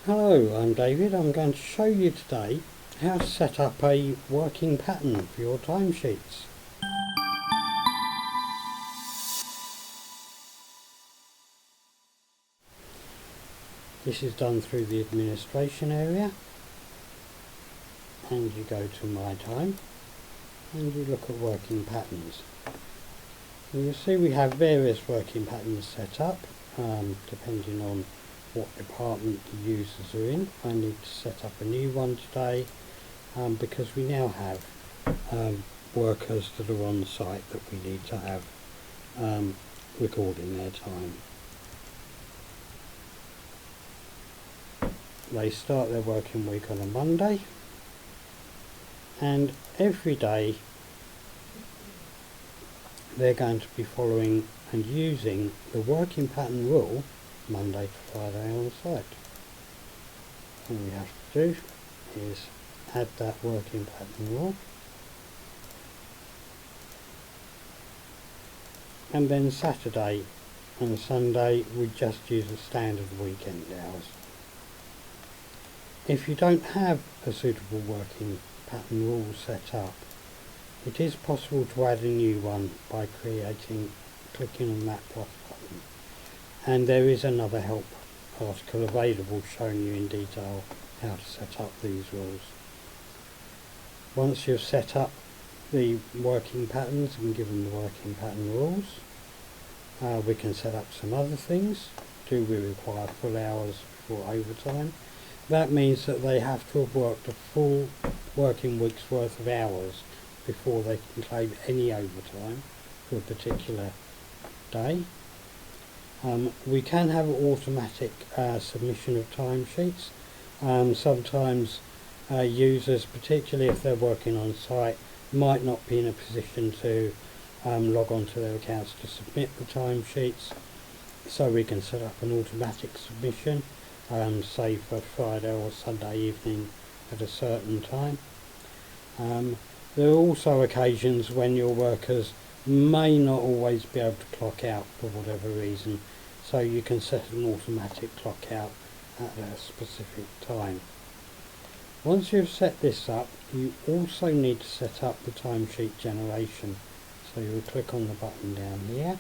Hello, I'm David. I'm going to show you today how to set up a working pattern for your timesheets. This is done through the administration area, and you go to MyTime and you look at working patterns. And you'll see we have various working patterns set up depending on what department the users are in. I need to set up a new one today because we now have workers that are on site that we need to have recording their time. They start their working week on a Monday, and every day they're going to be following and using the working pattern rule Monday to Friday on site. All we have to do is add that working pattern rule, and then Saturday and Sunday we just use the standard weekend hours. If you don't have a suitable working pattern rule set up, it is possible to add a new one by clicking on that plus button. And there is another help article available showing you in detail how to set up these rules. Once you've set up the working patterns and given the working pattern rules, we can set up some other things. Do we require full hours for overtime? That means that they have to have worked a full working week's worth of hours before they can claim any overtime for a particular day. We can have automatic submission of timesheets. Sometimes users, particularly if they're working on site, might not be in a position to log on to their accounts to submit the timesheets, so we can set up an automatic submission, say for Friday or Sunday evening at a certain time. There are also occasions when your workers may not always be able to clock out for whatever reason, so you can set an automatic clock out at a specific time. Once you've set this up, you also need to set up the timesheet generation. So you'll click on the button down here,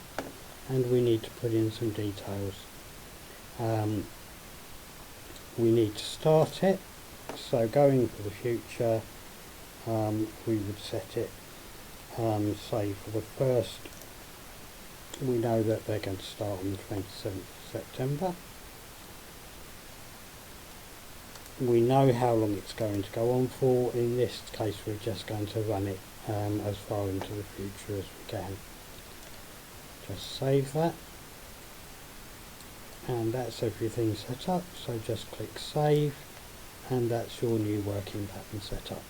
and we need to put in some details. We need to start it, so going for the future, we would set it, say for the first, we know that they're going to start on the 27th of September. We know how long it's going to go on for. In this case we're just going to run it as far into the future as we can. Just save that, and that's everything set up, so just click save, and that's your new working pattern set up.